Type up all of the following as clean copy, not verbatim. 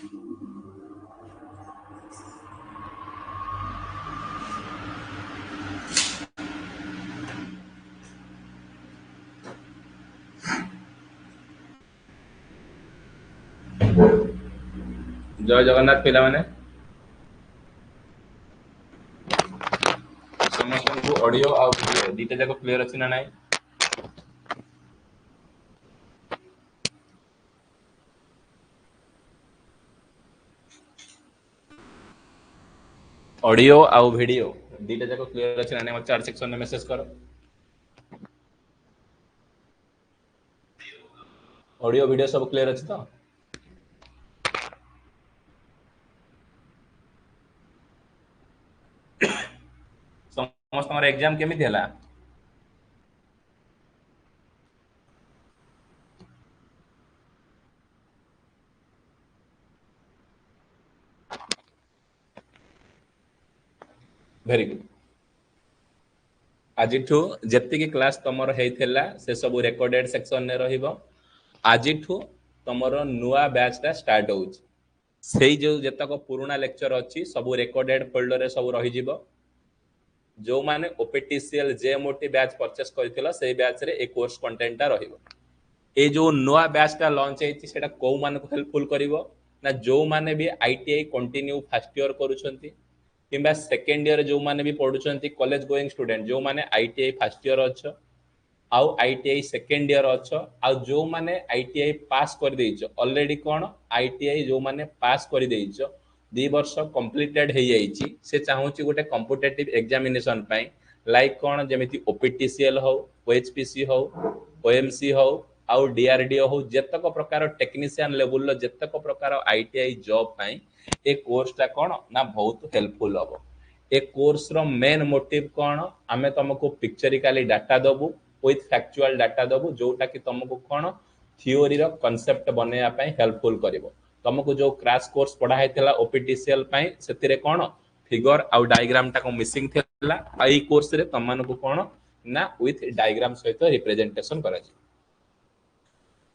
जय जगन्नाथ पिला माने समस्त ऑडियो आ दीटा जाक क्लियर अछि ना नाही ऑडियो आ वीडियो दीटा जाक क्लियर अछि ना नाही मत चार सेक्शन में मैसेज करो ऑडियो वीडियो सब क्लियर अछि तो समस्त हमर एग्जाम केमिति हला वेरी गुड आजिठू जेतिकी क्लास तमर हेइथिला से सब रेकॉर्डेड सेक्शन ने रहिबो आजिठू तमर नुआ बैच टा स्टार्ट होउछ सेई जो जेतक पुराना लेक्चर अछि सब रेकॉर्डेड फोल्डर रे सब रहि जिवो जो माने ओपीटीसीएल जेएमओटी बैच परचेस करथिला सेई बैच रे ए कोर्स कंटेंट टा रहिबो ए जो नुआ बैच टा लॉन्च हेछि सेटा को मान को हेल्पफुल करिवो ना जो माने भी आईटीआई कंटिन्यू फर्स्ट ईयर करूछंती किंबा सेकंड ईयर जो माने भी पढुछंती कॉलेज गोइंग स्टूडेंट जो माने आईटीआई फर्स्ट ईयर अछ आउ आईटीआई सेकंड ईयर अछ आउ जो माने आईटीआई पास कर देइछो ऑलरेडी कोन आईटीआई जो माने पास कर देइछो 2 वर्ष कंप्लीटेड हे जाइछि से चाहूछि गोटे कॉम्पिटिटिव एग्जामिनेशन पई लाइक कोन जेमिति ओपीटीसीएल हो ओएचपीसी हो ओएमसी हो आउ डीआरडीओ हो जेतक प्रकार टेक्नीशियन लेवल जेतक प्रकार आईटीआई जॉब पई ए कोर्स टा कोन ना बहुत हेल्पफुल हो ए कोर्स रो मेन मोटिव कोन आमे तुमको पिक्चरिकली डाटा दबु विथ फैक्चुअल डाटा दबु जोटा कि तुमको कोन थियोरी रो कांसेप्ट बनेया पई हेल्पफुल करिवो तुमको जो क्रैश कोर्स पढ़ा हेतला ओपीटीसीएल पई सेतिरे कोन फिगर आउ डायग्राम टा को मिसिंग थिला आई कोर्स रे तमन को कोन ना विथ डायग्राम सहित रिप्रेजेंटेशन करा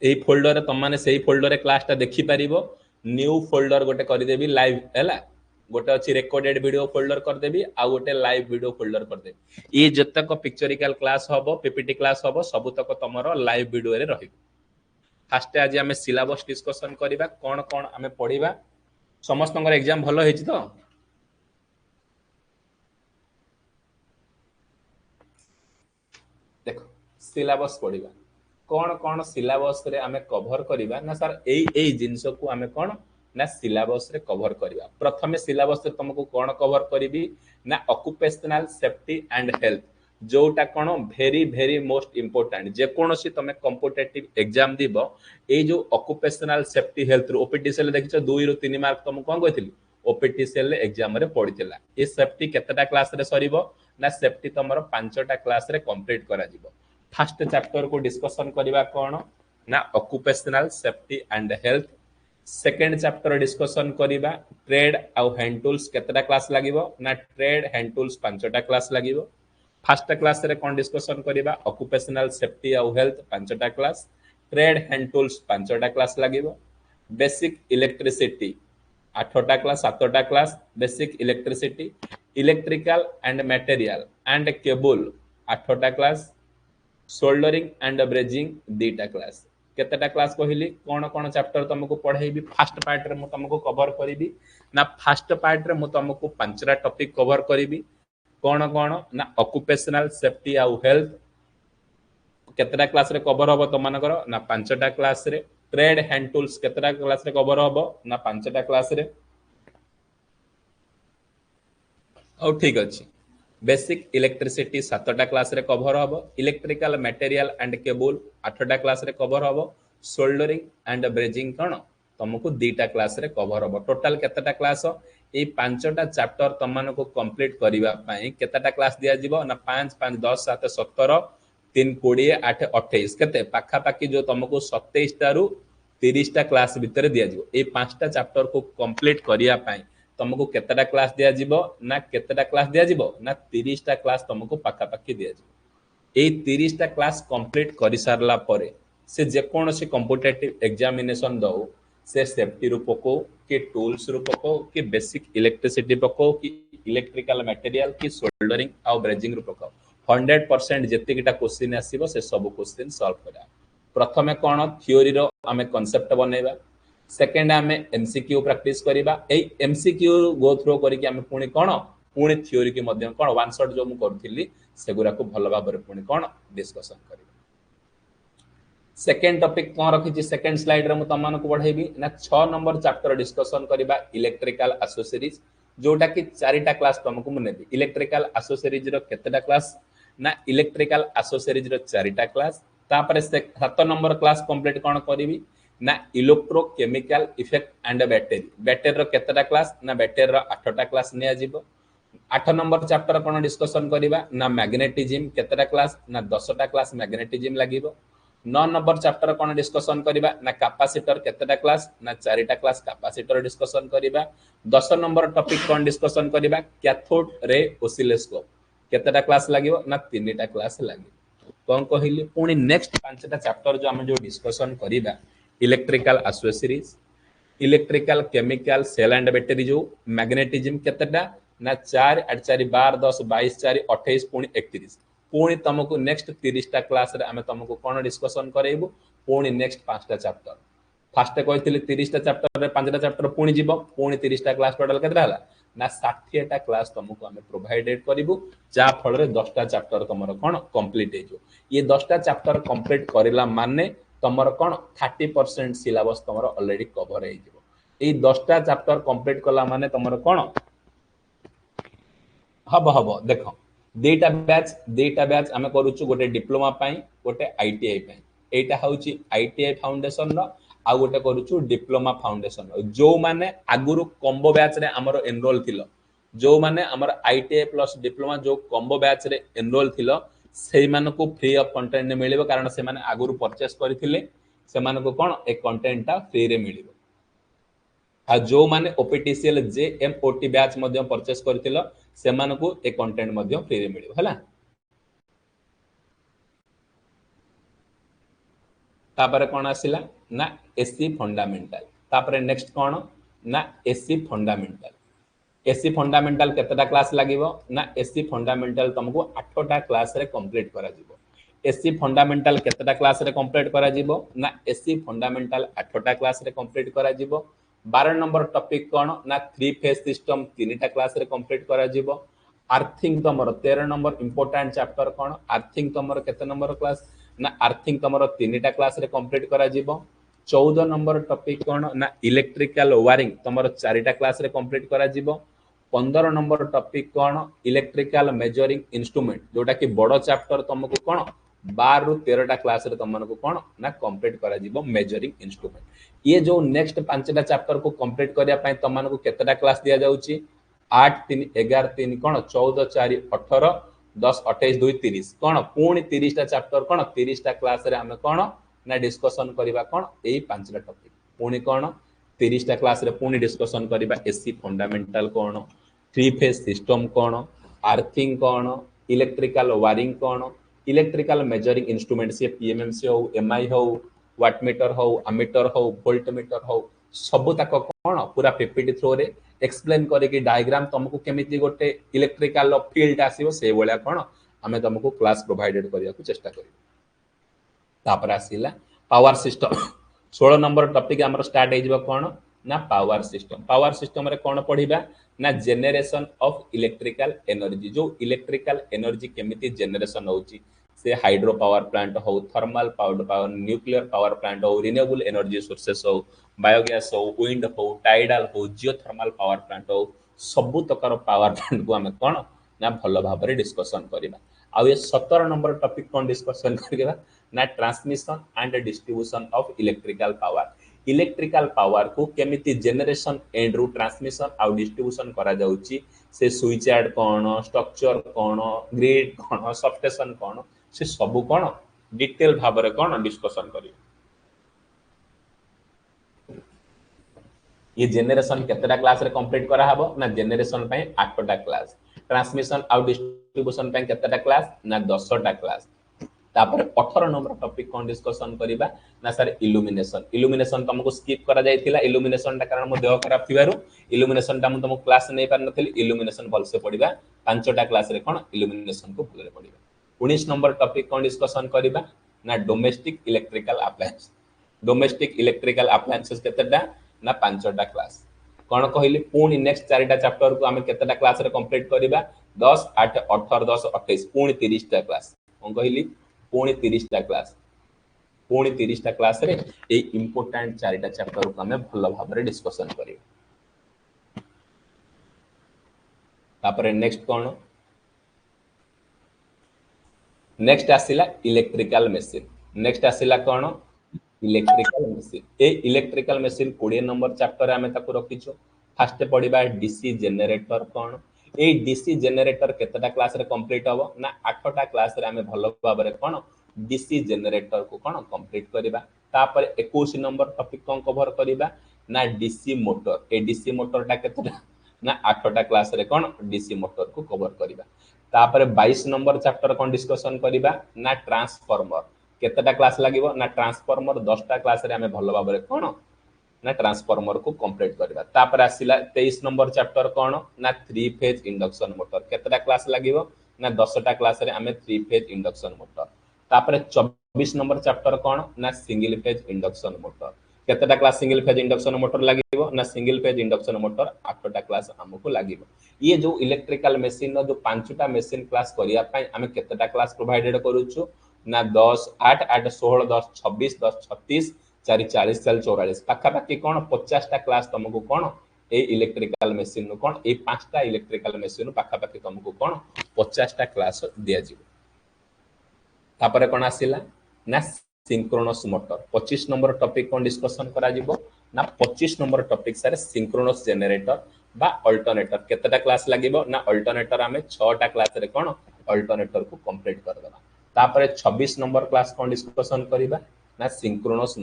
ए फोल्डर रे तमाने सेही फोल्डर रे क्लास टा देखि परिबो न्यू फोल्डर गोटे कर देबी लाइव हैला गोटे अछि रेकॉर्डेड वीडियो फोल्डर कर देबी आ गोटे लाइव वीडियो फोल्डर कर देबी ए जतक पिक्चरिकल क्लास हबो पीपीटी क्लास हबो सब तक तमरो लाइव वीडियो रे रहिबो फास्ट आज आमे सिलेबस डिस्कशन करिबा कोन कोन आमे पढिबा समस्तंगर एग्जाम भलो हेछि तो देखो सिलेबस पढिबा कोन कोन सिलेबस रे आमे कवर करिबा ना सर एई जिंस को आमे कोन ना सिलेबस रे कवर करिबा प्रथमे सिलेबस रे तुमको कोन कवर करिबी ना ऑक्युपेशनल सेफ्टी एंड हेल्थ जोटा कोन वेरी वेरी मोस्ट इंपोर्टेंट जे कोनोसी तमे कॉम्पिटिटिव एग्जाम दिबो ए जो ऑक्युपेशनल सेफ्टी हेल्थ ओपीटीसीएल देखिछो 2 रो 3 मार्क तुम कोन कहथिली ओपीटीसीएल एग्जाम रे पडितला ए सेफ्टी केतेटा क्लास रे सरीबो ना सेफ्टी तमरो 5टा क्लास रे कंप्लीट करा जिवो फर्स्ट चैप्टर को डिस्कशन करिबा कोन ना occupational safety and health second chapter discussion करिबा ट्रेड आउ हैंड टूल्स केतेटा क्लास लागिवो ना ट्रेड हैंड टूल्स 5टा क्लास लागिवो फर्स्ट क्लास रे कोन डिस्कशन करिबा ऑक्युपेशनल सेफ्टी आउ हेल्थ 5टा क्लास ट्रेड हैंड टूल्स 5टा क्लास लागिवो बेसिक इलेक्ट्रिसिटी 8टा क्लास 7टा class basic electricity electrical and material and cable 8टा क्लास सोल्डरिंग एंड ब्रेजिंग 2टा क्लास केतेटा क्लास कहली कोन कोन चैप्टर तुमको पढाइबी फर्स्ट पार्ट रे मु तुमको कवर करिबी ना फर्स्ट पार्ट रे मु तुमको 5टा टॉपिक कवर करिबी कोन कोन ना ऑक्युपेशनल सेफ्टी आउ हेल्थ केतेटा क्लास रे कवर होबो तमानकर ना 5टा क्लास रे ट्रेड हैंड टूल्स केतेटा क्लास रे कवर होबो ना 5टा क्लास रे ओ ठीक अछि बेसिक इलेक्ट्रिसिटी 7टा क्लास रे कवर होबो इलेक्ट्रिकल मटेरियल एंड केबल 8टा क्लास रे कवर होबो सोल्डरिंग एंड ब्रेजिंग कोन तुमको 2टा क्लास रे कवर होबो टोटल केतेटा क्लास ए 5टा चैप्टर तमानको कंप्लीट करिवा पई केतेटा क्लास दिया जिवो ना 5 5 10 7 17 3 20 8 28 केते पाखा पाखी जो तुमको 27 टारू 30टा क्लास भितर दिया जिवो ए 5टा चैप्टर को कंप्लीट करिया पई तुमको केतेटा क्लास दिया जिवो ना केतेटा क्लास दिया जिवो ना 30टा क्लास तुमको पाखा पाखी दिया जिवो ए 30टा क्लास कंप्लीट करि सारला परे से जे कोनोसी कॉम्पिटिटिव एग्जामिनेशन दो से सेफ्टी रू पको कि टूल्स रू पको कि बेसिक इलेक्ट्रिसिटी पको कि इलेक्ट्रिकल मटेरियल कि सोल्डरिंग आ ब्रेजिंग रू पको 100% जेतिकिटा क्वेश्चन आसीबो से सब क्वेश्चन सॉल्व करा प्रथमे कोन थ्योरी रो आमे कांसेप्ट बनेबा सेकंड आमे एमसीक्यू प्रैक्टिस करिबा ए एमसीक्यू गो थ्रो करी कि आमे पुणी कोन पुणी थ्योरी के मध्यम कोन वन शॉट जो मु करथिली सेगुरा को भलो भाबरे पुणी कोन डिस्कशन करिबा सेकेंड टॉपिक कौन रखी सेकेंड स्लाइड रे मु तमन को बढ़ेबी ना 6 नंबर चैप्टर डिस्कशन करिबा इलेक्ट्रिकल एसेसरीज जोटा कि चारिटा क्लास तुमको मु नेबी इलेक्ट्रिकल एसेसरीज रो केतेटा क्लास ना इलेक्ट्रिकल एसेसरीज रो चारिटा क्लास तापरे 7 नंबर क्लास कंप्लीट कोन करिबी ना electrochemical effect and battery battery रो केतेटा क्लास ना बैटरी रो 8टा क्लास निया जिवो 8 नंबर चैप्टर कोन डिस्कशन करिबा ना मैग्नेटिज्म केतेटा क्लास ना 10टा क्लास मैग्नेटिज्म लागिवो 9 नंबर चैप्टर कोन डिस्कशन करिबा ना कैपेसिटर केतेटा क्लास ना चारिटा क्लास कैपेसिटर डिस्कशन करिबा 10 नंबर टॉपिक कोन डिस्कशन करिबा कैथोड रे ऑसिलोस्कोप केतेटा क्लास लागिवो ना 3टा क्लास लागिवो कोन कहिली पुनी नेक्स्ट 5टा चैप्टर जो हम जो डिस्कशन करिबा electrical accessories electrical chemical cell and battery जो मैग्नेटिज्म केतेटा ना 4 8 4 12 10 22 4 28 पुनी 31 पुणी तुमको नेक्स्ट 30टा क्लास रे आमे तुमको कोन डिस्कशन करेबो पुणी नेक्स्ट 5टा चैप्टर फर्स्ट कहितली 30टा चैप्टर रे 5टा चैप्टर पुणी जीवो पुणी 30टा क्लास टोटल केतरा हला ना 60टा क्लास तुमको आमे प्रोवाइडेड करिवो जा फल रे 10टा चैप्टर तुमरो कोन कंप्लीट हे जो ये 10टा चैप्टर कंप्लीट करिला माने तुमरो कोन 30% सिलेबस तुमरो ऑलरेडी कवर हे जीवो ए 10टा चैप्टर कंप्लीट कला माने तुमरो कोन हबो देखो देटा बैच आमे करूछु गोटे डिप्लोमा पाई गोटे आईटीआई पाई एटा होउची आईटीआई फाउंडेशन रो आ गोटे करूछु डिप्लोमा फाउंडेशन रो जो माने आगुरु कॉम्बो बैच रे हमरो एनरोल थिलो जो माने हमर आईटीआई प्लस डिप्लोमा जो कॉम्बो बैच रे एनरोल थिलो सेई मानको फ्री ऑफ कंटेंट मिलिबो कारण से माने आगुरु परचेस करथिले से मानको कोन ए कंटेंट ता फ्री रे मिलिबो आ जो माने ओपीटीसीएल जेएमओटी बैच मध्य परचेस करथिलो से मानको ए कंटेंट मध्य फ्री रे मिलिबो हला तापर कोन आसिला ना एससी फंडामेंटल तापर नेक्स्ट कोन ना एससी फंडामेंटल केतेटा क्लास लागिवो ना एससी फंडामेंटल तुमको 8टा क्लास रे कंप्लीट करा जिवो एससी फंडामेंटल केतेटा क्लास रे कंप्लीट करा जिवो ना एससी फंडामेंटल 8टा क्लास रे कंप्लीट करा जिवो 12 नंबर टॉपिक कोन ना 3 फेज सिस्टम 3टा क्लास रे कंप्लीट करा जिवो अर्थिंग तमरो 13 नंबर इंपोर्टेंट चैप्टर कोन अर्थिंग तमरो केते नंबर क्लास ना अर्थिंग तमरो 3टा क्लास रे कंप्लीट करा जिवो 14 नंबर टॉपिक कोन ना इलेक्ट्रिकल वायरिंग तमरो 4टा क्लास रे कंप्लीट करा जिवो 15 नंबर टॉपिक कोन इलेक्ट्रिकल मेजरिंग इंस्ट्रूमेंट जोटा कि बड़ो चैप्टर तुमको कोन 12 रु 13टा क्लास रे तुमनको कोन ना कंप्लीट करा जिवो मेजरिंग इंस्ट्रूमेंट ये जो नेक्स्ट 5टा चैप्टर को कंप्लीट करिया पई तुमनको केतेटा क्लास दिया जाउची 8 3 11 3 कोन 14 4 18 10 28 2 30 कोन पुणी 30टा चैप्टर कोन 30टा क्लास रे हमें कोन ना डिस्कशन करिबा कोन एई 5टा टॉपिक पुणी कोन 30टा क्लास रे पुणी डिस्कशन करिबा एससी फंडामेंटल कोन 3 फेज सिस्टम कोन अर्थिंग कोन इलेक्ट्रिकल वायरिंग कोन इलेक्ट्रिकल मेजरिंग इंस्ट्रूमेंट से पीएमएमसी हो एमआई हो वाटमीटर हो अमीटर हो वोल्टमीटर हो सब तक कोन पूरा पीपीटी थ्रू रे एक्सप्लेन करे कि डायग्राम तुमको केमिति गोटे इलेक्ट्रिकल फील्ड आसीबो से बोला कोन हमें तुमको क्लास प्रोवाइडेड करिया को चेष्टा करियो तापर आसीला पावर सिस्टम 16 नंबर टॉपिक हमर स्टार्ट हे जबो कोन ना पावर सिस्टम रे कोन पढिबा ना जेनरेशन ऑफ इलेक्ट्रिकल एनर्जी जो इलेक्ट्रिकल एनर्जी केमिति जेनरेशन होउची से हाइड्रो पावर प्लांट हो thermal power nuclear power plant हो रिन्यूएबल एनर्जी सोर्सेस हो बायोगैस हो विंड हो टाइडल हो जियोथर्मल पावर प्लांट हो सबु तकर पावर प्लांट को हमें कोन ना भलो भाबरे डिस्कशन करिबा आ ये 17 नंबर टॉपिक कोन डिस्कशन करिबा ना transmission and distribution of electrical power को केमिति जनरेशन एंड रु ट्रांसमिशन आ डिस्ट्रीब्यूशन करा जाउची से स्विच यार्ड कोन स्ट्रक्चर कोन ग्रिड कोन सबस्टेशन कोन से सब कोन डिटेल भाबरे कोन डिस्कशन करी ये जनरेशन केतेटा क्लास रे कंप्लीट करा हबो ना जनरेशन पय 8टा क्लास ट्रांसमिशन आ डिस्ट्रीब्यूशन पय केतेटा क्लास ना 10टा क्लास तापर 18 नंबर टॉपिक कोन डिस्कशन करिबा ना सर इल्यूमिनेशन इल्यूमिनेशन तुमको स्किप करा जायतिला इल्यूमिनेशन ता कारण मो देह खराब थिबारु इल्यूमिनेशन ता मु तुमको क्लास नै पार नथिल इल्यूमिनेशन भलसे पढिबा पांचटा क्लास रे कोन इल्यूमिनेशन को भलरे पढिबा 19 नंबर टॉपिक कोन डिस्कशन करिबा ना domestic electrical appliance domestic electrical appliances केतेटा ना पांचटा क्लास कोन कहली पुनी नेक्स्ट चारिटा चैप्टर को हमें केतेटा क्लास रे कंप्लीट करिबा 10 8 18 10 28 पुनी 30 टा क्लास कोन कहली पुणी 30 टा क्लास पुणी 30 टा क्लास रे ए इंपोर्टेंट चारिटा चैप्टर को हमें भलो भाबरे डिस्कशन करियो तापरे नेक्स्ट कोन नेक्स्ट आसिला इलेक्ट्रिकल मशीन नेक्स्ट आसिला कोन इलेक्ट्रिकल मशीन ए इलेक्ट्रिकल मशीन 20 नंबर चैप्टर रे हमें ताको रखिछो फर्स्ट पढिबा डीसी जनरेटर कोन ए डीसी जनरेटर केतेटा क्लास रे कंप्लीट हबो ना 8टा क्लास रे हमें भलो भाबरे कोन डीसी जनरेटर को कोन कंप्लीट करिबा तापर 21 नंबर टॉपिक कोन कवर करिबा ना डीसी मोटर ए डीसी मोटर ता केतेटा ना 8टा क्लास रे कोन डीसी मोटर को कवर करिबा तापर 22 नंबर चैप्टर कोन डिस्कशन करिबा ना ट्रांसफार्मर केतेटा क्लास लागिवो ना ट्रांसफार्मर 10टा क्लास रे हमें भलो भाबरे कोन ना ट्रांसफार्मर को कंप्लीट करिबा तापर आसिला 23 नंबर चैप्टर कोन ना 3 फेज इंडक्शन मोटर केतेटा क्लास लागिवो ना 10टा क्लास रे हमें 3 फेज इंडक्शन मोटर तापर 24 नंबर चैप्टर कोन ना सिंगल फेज इंडक्शन मोटर केतेटा class single phase induction motor लागिवो ना सिंगल फेज इंडक्शन मोटर 8टा क्लास हमको लागिवो ये जो इलेक्ट्रिकल मशीन नो जो पांचटा मशीन क्लास करिया पई हमें केतेटा क्लास प्रोवाइडेड करूछु ना 10 8 8 16 10 26 10 36 4 40 4 44 पाखा पाखी कोन 50 टा क्लास तुमको कोन ए इलेक्ट्रिकल मशीन नो कोन ए पांचटा इलेक्ट्रिकल मशीन पाखा पाखी तुमको कोन 50 टा क्लास दिया जिवो तापर कोन आसिला ना सिंक्रोनस मोटर 25 नंबर टॉपिक कोन डिस्कशन करा जिवो ना 25 नंबर टॉपिक सारे सिंक्रोनस जनरेटर बा अल्टरनेटर केतेटा क्लास लागिवो ना अल्टरनेटर हमें 6 टा क्लास रे कोन अल्टरनेटर को कंप्लीट कर देबा तापर 26 नंबर क्लास कोन डिस्कशन करिबा ना सिंक्रोनस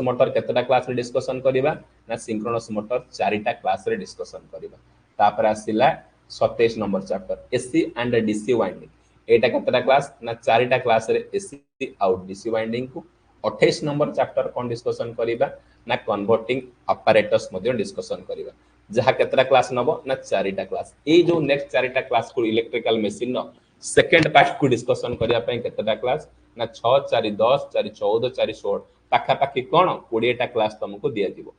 मोटर केतेटा क्लास रे डिस्कशन करिबा ना सिंक्रोनस मोटर 4टा क्लास रे डिस्कशन करिबा तापर आसिला 27 number chapter AC and DC winding Etah केतेटा class ना 4टा क्लास रे एसी आउट डीसी वाइंडिंग को 28 नंबर चैप्टर कोन डिस्कशन करिबा ना कन्वर्टिंग ऑपरेटर्स मध्ये डिस्कशन करिबा जहा केतेटा क्लास नबो ना 4टा क्लास ए जो नेक्स्ट 4टा क्लास को इलेक्ट्रिकल मशीन नो सेकंड पार्ट को डिस्कशन करिया पई केतेटा क्लास ना 6 4 10 4 14 4 16 पाखा पाखी कोन 20 टा क्लास तुमको दिया दिबो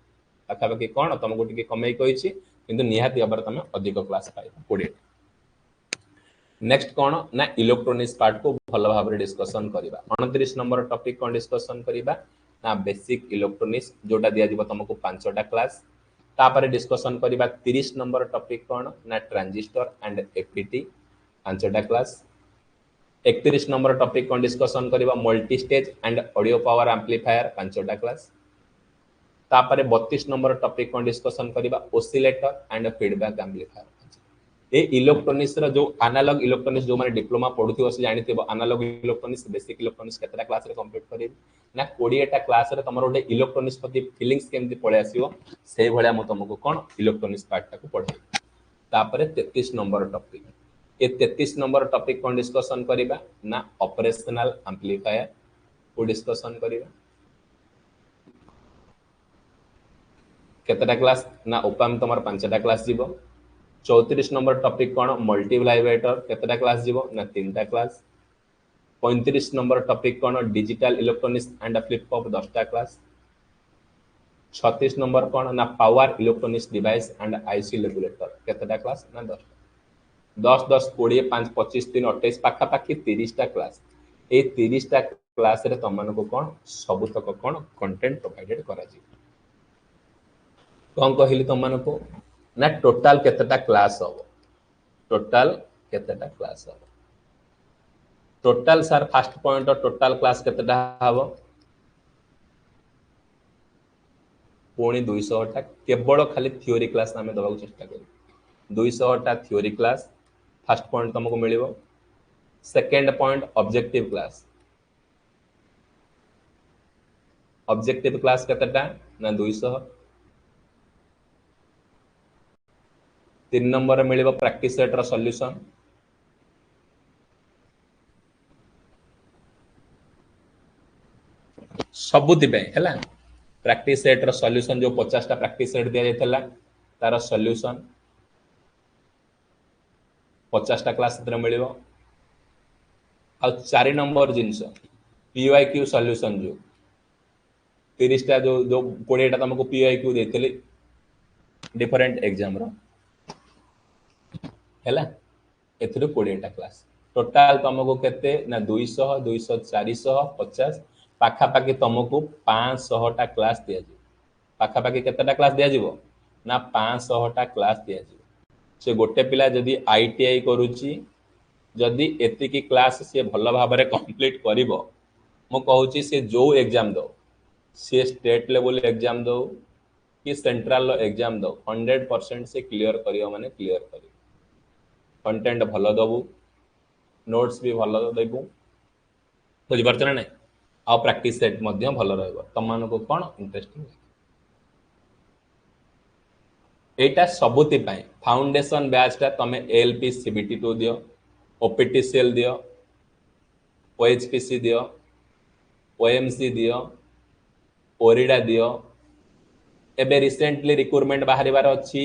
पाखा पाखी कोन तुमको टिके कमई कहिछि किंतु निहाती अबर तमे अधिक क्लास पाइबो 20 नेक्स्ट कोन ना इलेक्ट्रॉनिक्स पार्ट को भलो भाबरे डिस्कशन करिबा 29 नंबर टॉपिक कोन डिस्कशन करिबा ना बेसिक इलेक्ट्रॉनिक्स जोटा दिया दिबो तुमको 5टा क्लास तापर डिस्कशन करिबा 30 नंबर टॉपिक कोन ना ट्रांजिस्टर एंड एफईटी 5टा क्लास 31 नंबर टॉपिक कोन डिस्कशन करिबा multi stage and audio power amplifier 5टा क्लास तापर 32 नंबर टॉपिक कोन डिस्कशन करिबा ओसिलेटर एंड फीडबैक एम्पलीफायर ए इलेक्ट्रॉनिक्स रो जो एनालॉग इलेक्ट्रॉनिक्स जो माने डिप्लोमा पढुथिबो से जानिथिबो एनालॉग इलेक्ट्रॉनिक्स बेसिक इलेक्ट्रॉनिक्स केतरा क्लास रे कंप्लीट करिब ना 20 टा क्लास रे तमरो ओडे इलेक्ट्रॉनिक्स प्रति फीलिंग्स केमति पळे आसीबो सेही भलिया म तुमको कोन इलेक्ट्रॉनिक्स पार्ट टाको पढाई तापर 33 नंबर टॉपिक ए 33 नंबर टॉपिक कोन डिस्कशन करिबा ना ऑपरेशनल एम्पलीफायर को डिस्कशन करिबा केतरा क्लास ना ओपाम तमर 5टा क्लास जीवो 34 नंबर टॉपिक कोन मल्टीप्लाइवेटर केतटा क्लास जीवो ना 3टा क्लास 35 नंबर टॉपिक कोन digital electronics and flip flop 10टा क्लास 36 नंबर कोन ना power electronics device and IC regulator केतटा क्लास ना 10 10 10 20 5 25 3 28 पाखा पाखी 30टा क्लास ए 30टा क्लास रे तमन को कोन सब तक कोन कंटेंट प्रोवाइडेड करा जी कोन कहिली तमन को ना टोटल केतेटा क्लास हो टोटल केतेटा क्लास हो total sir first point total class केतेटा हबो पुणी 200 टा केवल खाली थ्योरी क्लास हमें दबा चेष्टा करी 200 टा थ्योरी क्लास फर्स्ट पॉइंट तुमको मिलिबो सेकंड पॉइंट ऑब्जेक्टिव क्लास केतेटा ना 200 3 नंबर मिलिबो प्रैक्टिस सेट रो सॉल्यूशन ସବୁଥि पे हैला प्रैक्टिस सेट रो सॉल्यूशन जो 50 टा प्रैक्टिस सेट दिया जायतला तार सॉल्यूशन 50 टा क्लास रे मिलिबो आ 4 नंबर जिंस पीवाईक्यू सॉल्यूशन जो 30 टा जो जो 20 टा तुमको पीवाईक्यू देतले डिफरेंट एग्जाम रो हैला एथरो 20 टा क्लास टोटल तुमको केते ना 200 200 400 50 पाखा पाखी तुमको 500 टा क्लास दिया जी पाखा पाखी केतेटा क्लास दिया जीवो ना 500 टा क्लास दिया जी से गोटे पिला जदी आईटीआई करूची जदी एतिकी क्लास से भल भाव में कंप्लीट करिवो मु कहूची से जो एग्जाम दो से स्टेट लेवल एग्जाम दो कि सेंट्रल एग्जाम दो 100% से क्लियर करियो माने क्लियर करियो कंटेंट भल दबु नोट्स भी भल देबु बुझी पारछ ना नहीं आ प्रैक्टिस सेट मध्य भल रहबो तम मानको कोन इंटरेस्टिंग एटा सबुति पाई फाउंडेशन बैच टा तमे एलपी सीबीटी तो दियो ओपीटीसीएल दियो ओएचपीसी दियो ओएमसी दियो ओरिडा दियो एबे रिसेंटली रिक्रूटमेंट बाहर बार अच्छी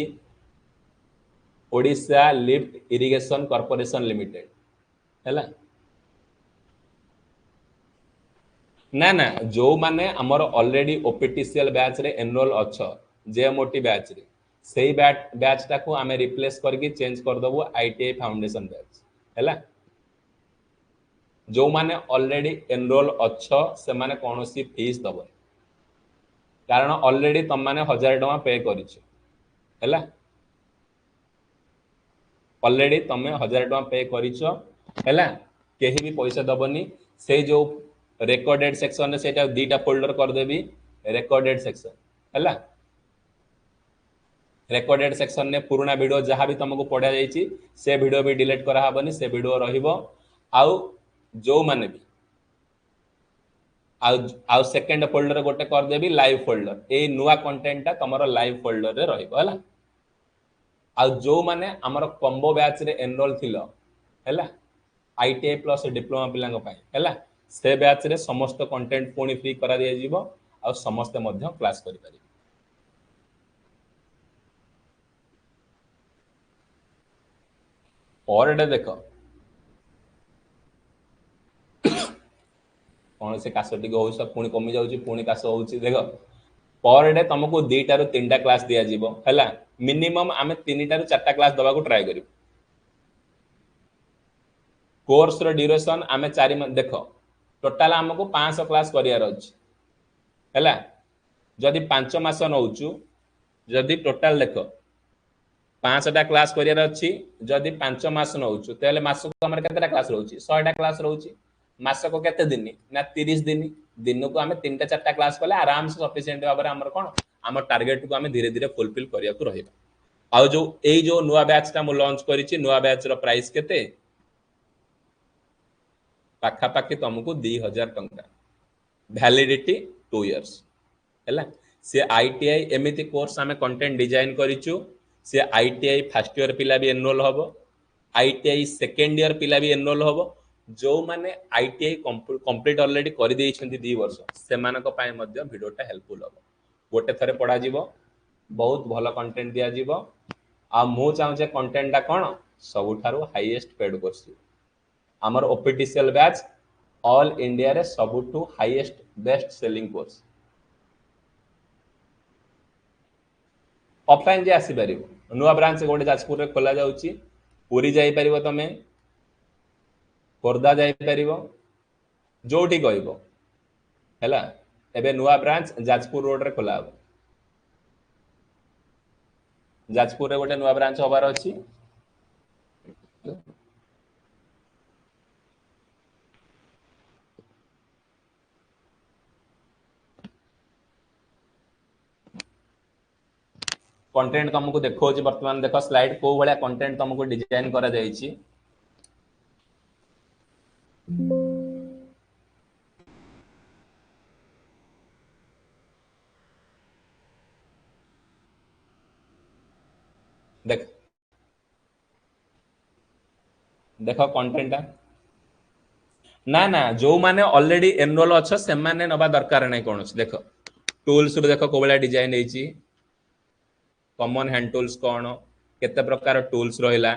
Odisha lift irrigation corporation limited हैला ना ना जो माने हमर ऑलरेडी ओपीटीसीएल बैच रे एनरोल अच्छा जेएमओटी बैच रे सेही बैच टा को हमें रिप्लेस करके चेंज कर दबो आईटीआई फाउंडेशन बैच हैला जो माने ऑलरेडी एनरोल अच्छा से माने कोनोसी फीस दबो कारण ऑलरेडी तुम माने 1000 टका पे करिछ हैला ऑलरेडी तुम 1000 टका पे करिछ हैला केही भी पैसा दबनी से जो रेकॉर्डेड सेक्शन ने सेटा दीटा फोल्डर कर देबी रेकॉर्डेड सेक्शन हैला रेकॉर्डेड सेक्शन ने पुराना वीडियो जहां भी तुमको पढ़ा जाईची से वीडियो भी डिलीट करा हबनी से वीडियो रहिबो आउ जो माने भी आउ सेकंड फोल्डर गोटे कर देबी लाइव फोल्डर ए नुवा कंटेंट ता तमरो लाइव फोल्डर रे रहिबो हैला आ जो माने हमर कॉम्बो बैच रे एनरोल थिलो हैला आईटीआई प्लस डिप्लोमा पिलांग पाई हैला से बैच रे समस्त कंटेंट पुणी फ्री करा दिया जीवो आ समस्त मध्य क्लास करि पारि पर डे देखो कौन से काश टी हो पुणी कमी जाऊँ पुणी काश हो देख पर डे तुमको 2टा ରୁ 3टा क्लास दिया जीवो हैला मिनिमम आमे 3टा ରୁ 4टा क्लास दबा को ट्राई करियो कोर्स रो ड्यूरेशन आमे 4 देखो टोटल हमको 500 क्लास करियार अछि हैला जदि 5 मास नउचु जदि टोटल देखो 5टा क्लास करियार अछि जदि 5 मास नउचु तेले मास को हमर केतेटा क्लास रहउची 100टा क्लास रहउची मास को केते दिन ना 30 दिन दिन को आमे 3टा 4टा क्लास कले आराम से सफिशिएंट भाबरे हमर कोन हमर टारगेट को आमे धीरे धीरे फुलफिल करिया को रहिबा आ जो एई जो नुवा बैच ता मु लॉन्च करिछि नुवा बैच रो प्राइस केते पाखा पाखी तुमको 2000 टंका वैलिडिटी 2 इयर्स हैला से आईटीआई एमिति कोर्स आमे कंटेंट डिजाइन करिछु से आईटीआई फर्स्ट ईयर पिला भी एनरोल हबो आईटीआई सेकंड ईयर पिला भी एनरोल हबो जो माने आईटीआई कंप्लीट ऑलरेडी कर देइ छथि 2 वर्ष से मानक पाए मध्य वीडियोटा हेल्पफुल हबो गोटे थरे पढ़ा जीवो बहुत भलो कंटेंट दिया जीवो आ मु चाहू जे कंटेंट टा कोन सबुठारो हाईएस्ट पेड कोर्स आमर ओपीटीसीएल बैच ऑल इंडिया रे सबुठु highest best selling course offline जे आसी परिबो नुवा ब्रांच गोटे जाजपुर रे खोला जाउची पुरी जाई परिबो तमे खोर्धा जाई परिबो जोठी कहइबो हैला एबे नुवा ब्रांच जाजपुर रोड रे खोला हबो जाजपुर रे गोटे नुवा ब्रांच होबार अछि कंटेंट तुमको देखो वर्तमान देखो स्लाइड को भाया कंटेंट तुमको डिजाइन करा जायछि देख देखो कंटेंट ना ना जो माने ऑलरेडी एनरोल अच्छ से माने नबा दरकार नहीं कौन देख टूल्स रो देख को बळा डिजाइन हेची कॉमन हैंड टूल्स कौन केते प्रकार टूल्स रहिला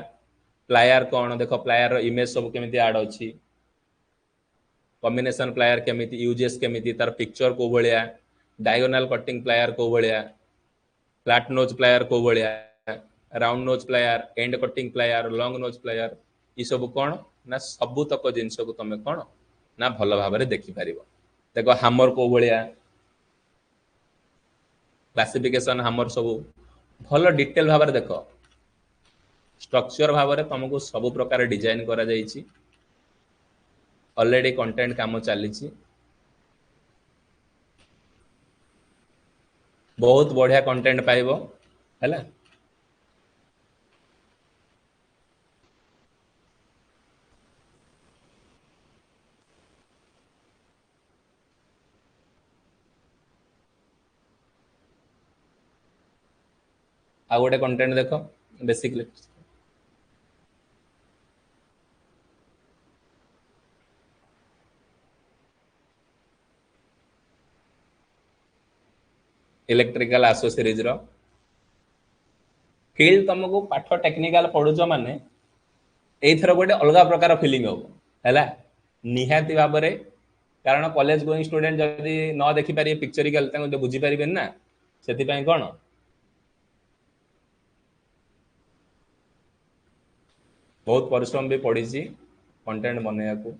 प्लायर कौन देख प्लायर रो इमेज सब केमिति ऐड अछि कॉम्बिनेशन प्लायर केमिति यूजेस केमिति तार पिक्चर को भलिया डायगोनल कटिंग प्लायर को भलिया फ्लैट नोज प्लायर को भलिया round nose plier and cutting plier long nose plier ई सब कौन ना सबु तक जिनस को तमे कौन ना भल भाव में देखि पारिबो देखो हामर को भलिया क्लासिफिकेशन हामर सब भल डिटेल भाव में देख स्ट्रक्चर भाव में तुमको सब प्रकार डिजाइन करा जाइछि ऑलरेडी कंटेंट काम चली बहुत बढ़िया कंटेंट पाइबो हैला आ गोटे कंटेंट देख बेसिकली इलेक्ट्रिकल एसोसिरीज रो फील तुमको पाठ टेक्निकल पढ़ुच माने एथर गोटे अलग प्रकार फीलिंग हो हैला निहाती भाव में कारण कॉलेज गोइंग स्टूडेंट जदि न देखि पारे पिक्चरिकल तांको बुझी पारिबेन ना सेति पय कोन बहुत परिश्रम भी पड़ी कंटेंट बनैया को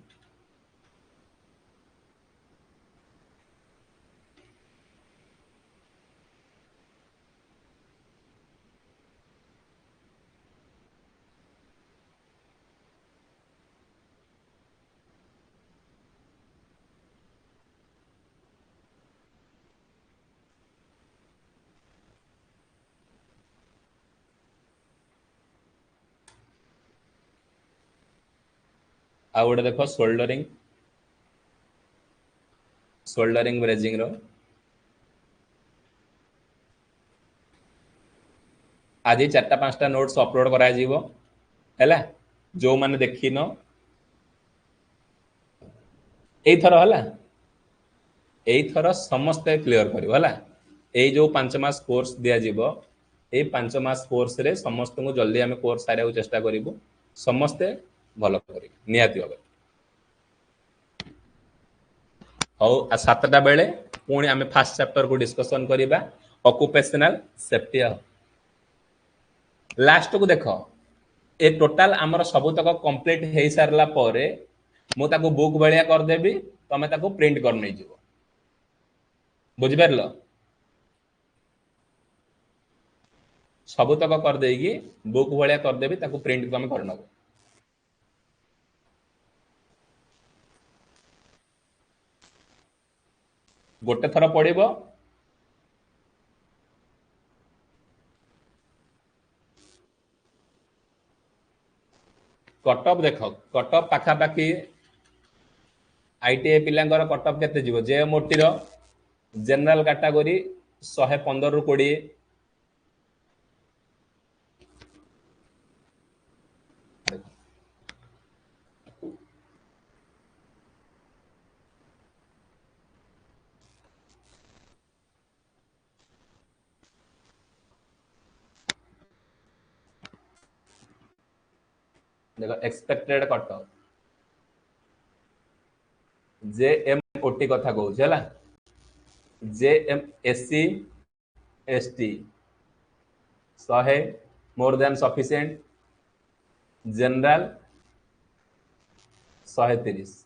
आ गोटे देख सोल्डरिंग ब्रेजिंग रो आज 4-5टा नोट्स अपलोड करा जीवो हैला जो माने देखिन एई थरो हैला एई थरो समस्त क्लियर करिवो हैला एई जो 5 मास कोर्स दिया जीवो एई 5 मास कोर्स रे समस्त को जल्दी हमें कोर्स सारे चेष्टा करिवो समस्ते भलो करी नियाती होबे हौ 7टा बेले पुणी आम फास्ट चैप्टर को डिस्कसन करिबा ऑक्युपेशनल सेफ्टी लास्ट को देख ए टोटाल आमर सबुतक कंप्लीट हो सारा पर मुझे बुक भाया करदेवी तुम ताको प्रिंट कर नहीं जीव बुझिपार सबुतक करदेगी बुक भाया करदेवी ताको प्रिंट तुम करनब गोटे थर पढ़ब कटअप देख कटअप पाखापाखि आईटीआई पिलांकर कटअप केते जीव जेएमओटी रो जनरल कैटेगरी 115 रु 20 देखो एक्सपेक्टेड कटअप जेएमओटी कथा कहूँ है JM SC ST 100 more than sufficient general 130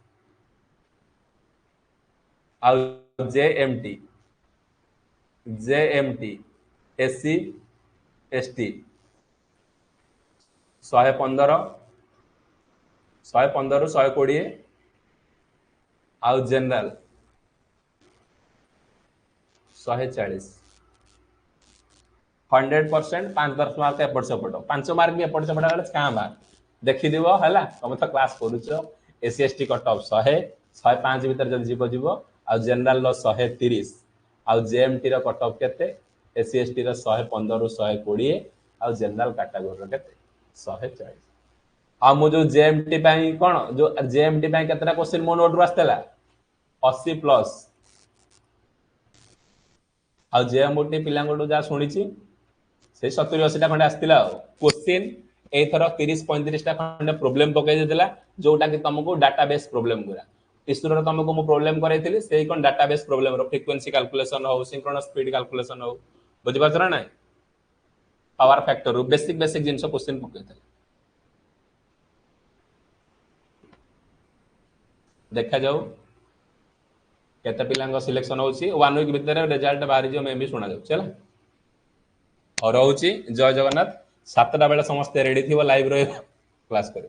आउ जेएमटी एससी एसटी 115 115 रु 120 आउ जनरल 140 100% 5-10 मार्क एपट सेपट 5 मार्क भी एपट सेपट गले क्या बात देखिदिव है तुम तो क्लास करुच एससी एसटी कटअप 100-105 भीतर जब जीव जीव आ जनरल 130 आउ जेएमटी रो कटअप केते एससी एसटी रो 115 रु 120 आउ जनरल कैटेगरी रो केते 140 आ मु जो जेएमटी पाई कोन जो जेएमटी पाई केतरा क्वेश्चन मो नोट रो आस्तला 80 प्लस आ जेएमटी पिलांगडो जा सुनिची से 70 80 टा खंडे आस्तिला क्वेश्चन एथर 30 35 टा खंडे प्रॉब्लम पकई देला जोटा कि तुमको डाटाबेस प्रॉब्लम गुरा टिस्टू रो तुमको मु प्रॉब्लम करैथिली सेही कोन डाटाबेस प्रॉब्लम रो फ्रीक्वेंसी कैलकुलेशन हो सिंक्रोनस स्पीड कैलकुलेशन हो बुझि पाछ ना पावर फैक्टर रो बेसिक बेसिक जिंस क्वेश्चन पकई देला देखा जाऊ केते पिलांग सिलेक्शन होची 1 वीक भीतर रिजल्ट बाहरी जो मैं भी सुना जाऊ चला और रहउची जय जगन्नाथ 7टा बेला समस्त रेडी थिबो लाइव रो क्लास करे